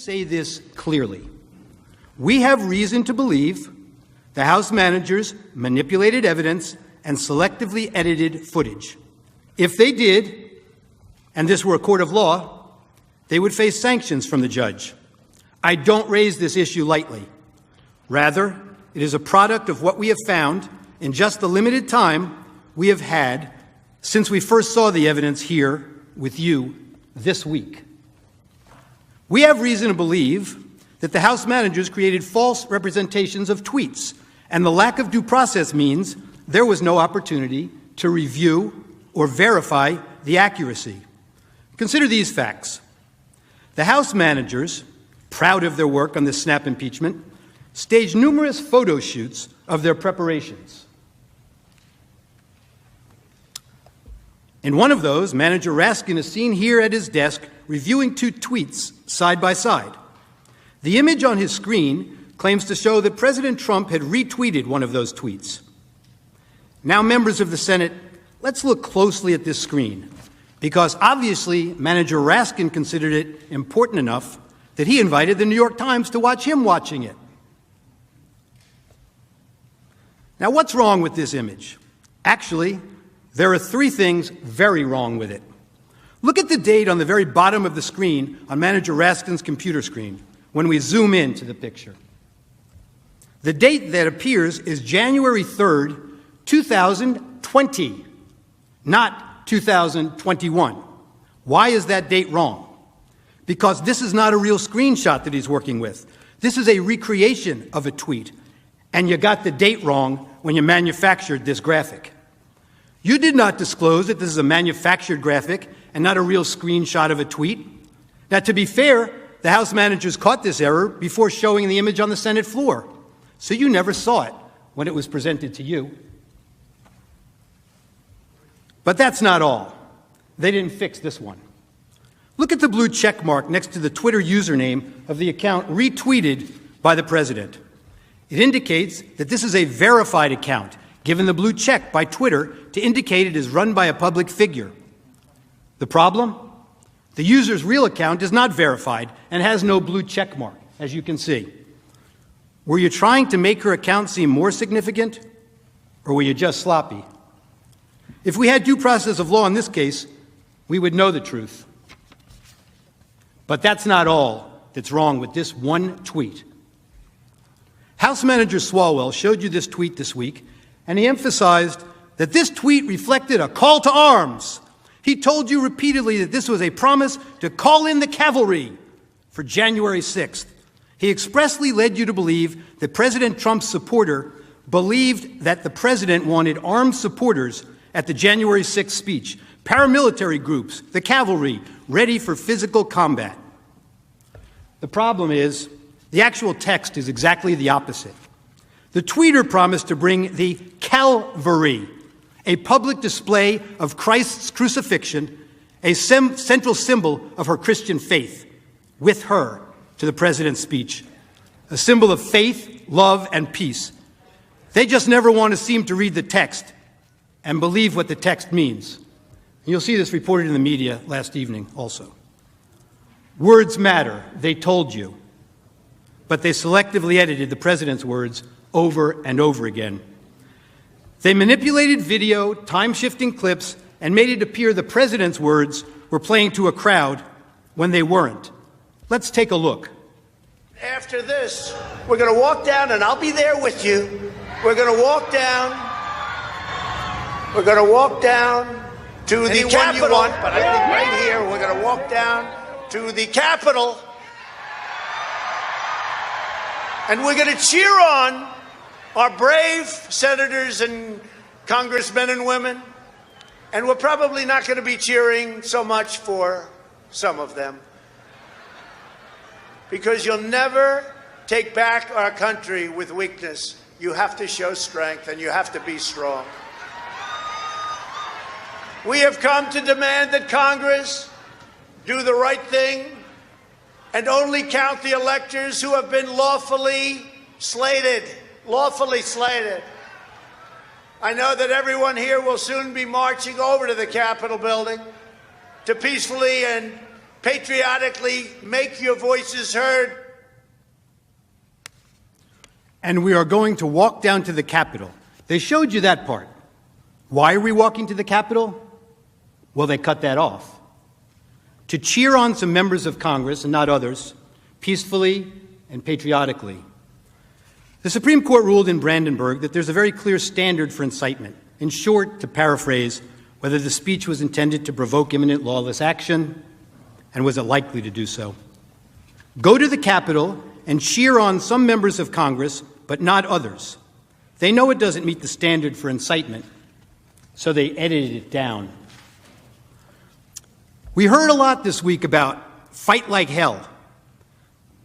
say this clearly. We have reason to believe the House managers manipulated evidence and selectively edited footage. If they did, and this were a court of law, they would face sanctions from the judge. I don't raise this issue lightly. Rather, it is a product of what we have found in just the limited time we have had since we first saw the evidence here with you this week. We have reason to believe that the House managers created false representations of tweets, and the lack of due process means there was no opportunity to review or verify the accuracy. Consider these facts. The House managers, proud of their work on this snap impeachment, staged numerous photo shoots of their preparations. In one of those, Manager Raskin is seen here at his desk reviewing two tweets side by side. The image on his screen claims to show that President Trump had retweeted one of those tweets. Now, members of the Senate, let's look closely at this screen, because obviously Manager Raskin considered it important enough that he invited the New York Times to watch him watching it. Now, what's wrong with this image? Actually, there are three things very wrong with it. Look at the date on the very bottom of the screen on Manager Raskin's computer screen when we zoom in to the picture. The date that appears is January 3rd, 2020, not 2021. Why is that date wrong? Because this is not a real screenshot that he's working with. This is a recreation of a tweet, and you got the date wrong when you manufactured this graphic. You did not disclose that this is a manufactured graphic and not a real screenshot of a tweet. Now, to be fair, the House managers caught this error before showing the image on the Senate floor, so you never saw it when it was presented to you. But that's not all. They didn't fix this one. Look at the blue check mark next to the Twitter username of the account retweeted by the president. It indicates that this is a verified account, given the blue check by Twitter to indicate it is run by a public figure. The problem? The user's real account is not verified and has no blue check mark, as you can see. Were you trying to make her account seem more significant, or were you just sloppy? If we had due process of law in this case, we would know the truth. But that's not all that's wrong with this one tweet. House Manager Swalwell showed you this tweet this week, and he emphasized that this tweet reflected a call to arms. He told you repeatedly that this was a promise to call in the cavalry for January 6th. He expressly led you to believe that President Trump's supporter believed that the president wanted armed supporters at the January 6th speech, paramilitary groups, the cavalry, ready for physical combat. The problem is, the actual text is exactly the opposite. The tweeter promised to bring the Calvary, a public display of Christ's crucifixion, a central symbol of her Christian faith, with her to the president's speech, a symbol of faith, love, and peace. They just never want to seem to read the text and believe what the text means. You'll see this reported in the media last evening also. Words matter, they told you, but they selectively edited the president's words over and over again. They manipulated video, time-shifting clips, and made it appear the president's words were playing to a crowd when they weren't. Let's take a look. After this, we're going to walk down, and I'll be there with you. We're going to walk down. We're going to walk down to the Capitol. But I think right here, we're going to walk down to the Capitol. And we're going to cheer on our brave senators and congressmen and women. And we're probably not going to be cheering so much for some of them. Because you'll never take back our country with weakness. You have to show strength, and you have to be strong. We have come to demand that Congress do the right thing and only count the electors who have been lawfully slated. Lawfully slated. I know that everyone here will soon be marching over to the Capitol building to peacefully and patriotically make your voices heard. And we are going to walk down to the Capitol. They showed you that part. Why are we walking to the Capitol? Well, they cut that off. To cheer on some members of Congress and not others, peacefully and patriotically. The Supreme Court ruled in Brandenburg that there's a very clear standard for incitement. In short, to paraphrase, whether the speech was intended to provoke imminent lawless action, and was it likely to do so. Go to the Capitol and cheer on some members of Congress, but not others. They know it doesn't meet the standard for incitement, so they edited it down. We heard a lot this week about fight like hell,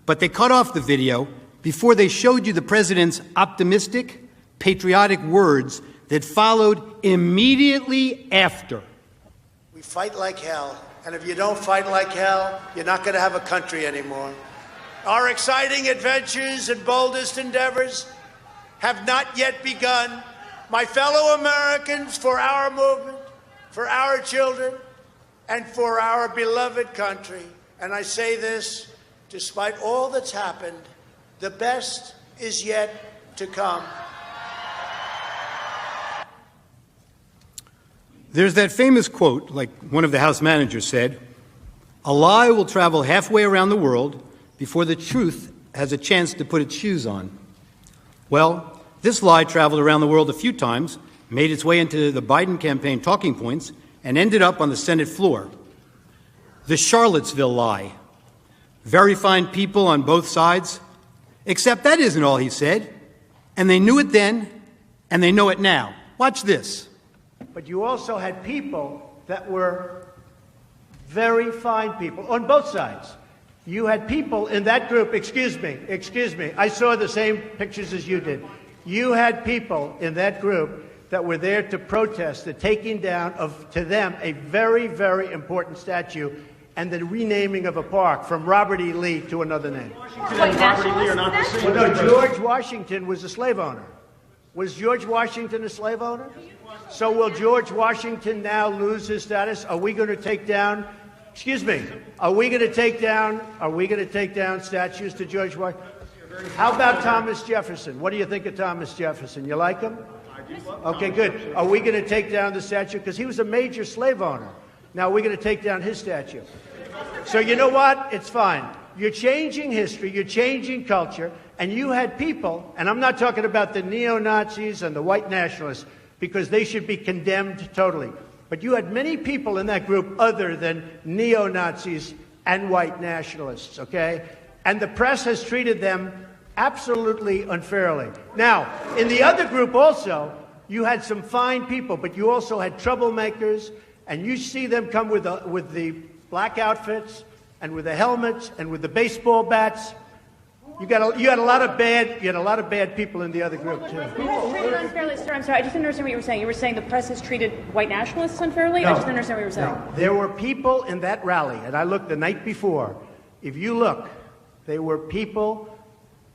but they cut off the video before they showed you the president's optimistic, patriotic words that followed immediately after. We fight like hell, and if you don't fight like hell, you're not going to have a country anymore. Our exciting adventures and boldest endeavors have not yet begun. My fellow Americans, for our movement, for our children, and for our beloved country, and I say this despite all that's happened, the best is yet to come. There's that famous quote, like one of the House managers said, "A lie will travel halfway around the world before the truth has a chance to put its shoes on." Well, this lie traveled around the world a few times, made its way into the Biden campaign talking points, and ended up on the Senate floor. The Charlottesville lie. Very fine people on both sides, except that isn't all he said. And they knew it then, and they know it now. Watch this. But you also had people that were very fine people on both sides. You had people in that group, excuse me, I saw the same pictures as you did. You had people in that group that were there to protest the taking down of, to them, a very, very important statue and the renaming of a park from Robert E. Lee to another name. No, George Washington was a slave owner. Was George Washington a slave owner? So will George Washington now lose his status? Are we going to take down, are we going to take down statues to George Washington? How about Thomas Jefferson? What do you think of Thomas Jefferson? You like him? Okay, good. Are we going to take down the statue? Because he was a major slave owner. Now we're going to take down his statue. So you know what? It's fine. You're changing history, you're changing culture, and you had people, and I'm not talking about the neo-Nazis and the white nationalists, because they should be condemned totally. But you had many people in that group other than neo-Nazis and white nationalists, okay? And the press has treated them absolutely unfairly. Now, in the other group also, you had some fine people, but you also had troublemakers, and you see them come with the black outfits and with the helmets and with the baseball bats. You had a lot of bad people in the other group too. Treated unfairly, sir. I'm sorry, I just didn't understand what you were saying. You were saying the press has treated white nationalists unfairly? No, I just didn't understand what you were saying. No. There were people in that rally, and I looked the night before. If you look, there were people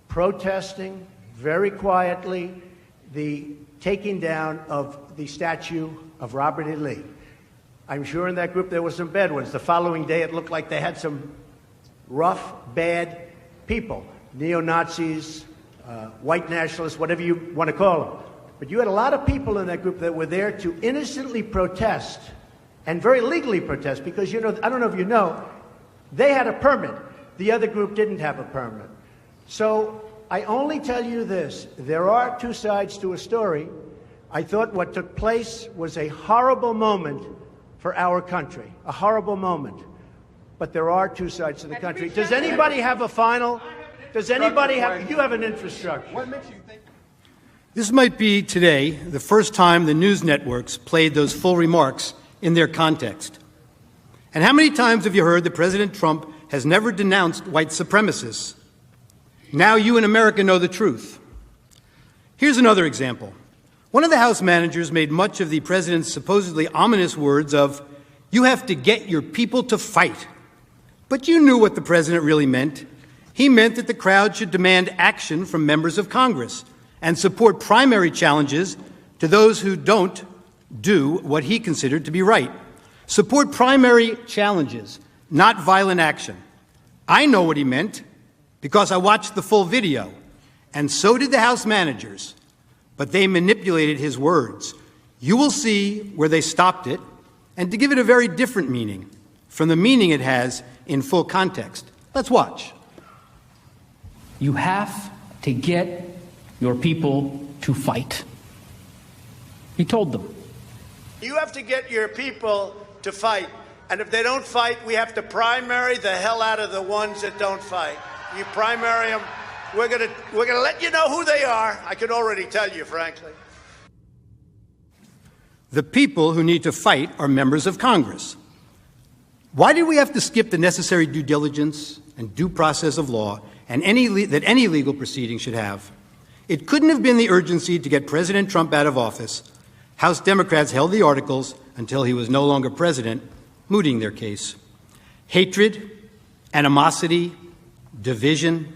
protesting very quietly the taking down of the statue of Robert E. Lee. I'm sure in that group there were some bad ones. The following day it looked like they had some rough, bad people. Neo-Nazis, white nationalists, whatever you want to call them. But you had a lot of people in that group that were there to innocently protest, and very legally protest, because, you know, I don't know if you know, they had a permit. The other group didn't have a permit. So I only tell you this. There are two sides to a story. I thought what took place was a horrible moment for our country, a horrible moment. But there are two sides to the country. Does anybody have a final? Does anybody have? You have an infrastructure. What makes you think? This might be today the first time the news networks played those full remarks in their context. And how many times have you heard that President Trump has never denounced white supremacists? Now you in America know the truth. Here's another example. One of the House managers made much of the president's supposedly ominous words of, "You have to get your people to fight." But you knew what the president really meant. He meant that the crowd should demand action from members of Congress and support primary challenges to those who don't do what he considered to be right. Support primary challenges. not violent action. I know what he meant because I watched the full video, and so did the House managers, but they manipulated his words. You will see where they stopped it, and to give it a very different meaning from the meaning it has in full context. Let's watch. You have to get your people to fight. He told them. You have to get your people to fight. And if they don't fight, we have to primary the hell out of the ones that don't fight. You primary them, we're gonna let you know who they are. I can already tell you, frankly. The people who need to fight are members of Congress. Why did we have to skip the necessary due diligence and due process of law and that any legal proceeding should have? It couldn't have been the urgency to get President Trump out of office. House Democrats held the articles until he was no longer president, mooting their case. Hatred, animosity, division,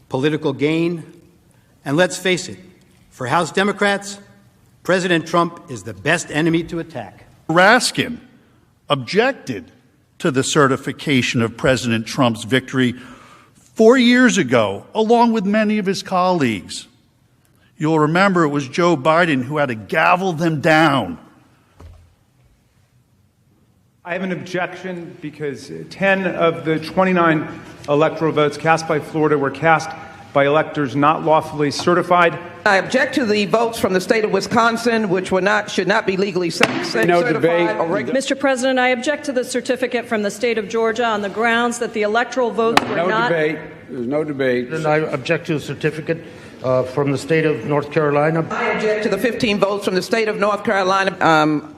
political gain, and let's face it, for House Democrats, President Trump is the best enemy to attack. Raskin objected to the certification of President Trump's victory 4 years ago, along with many of his colleagues. You'll remember it was Joe Biden who had to gavel them down. I have an objection because 10 of the 29 electoral votes cast by Florida were cast by electors not lawfully certified. I object to the votes from the state of Wisconsin, which should not be legally certified. No debate. Mr. President, I object to the certificate from the state of Georgia on the grounds that the electoral votes were not. No debate. There's no debate. And I object to the certificate from the state of North Carolina. I object to the 15 votes from the state of North Carolina.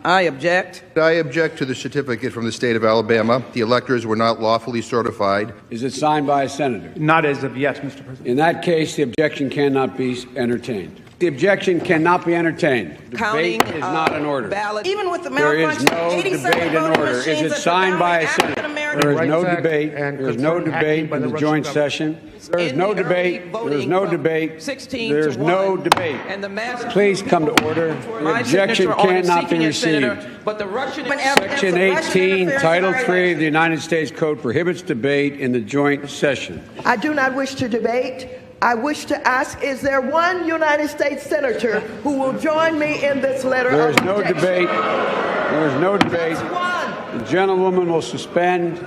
I object. I object to the certificate from the state of Alabama. The electors were not lawfully certified. Is it signed by a senator? Not as of yet, Mr. President. In that case, the objection cannot be entertained. The objection cannot be entertained. Counting, debate is not in order. Ballot. Even with the There is no debate in order. Is it signed by a senator? There is no debate. There is no debate in the joint session. There is no debate. There is no debate. There is no debate. Please come to order. The objection cannot be received. Section 18, Title 3 of the United States Code prohibits debate in the joint session. I do not wish to debate. I wish to ask, is there one United States senator who will join me in this letter There of is no objection? debate. There is no debate. One. The gentlewoman will suspend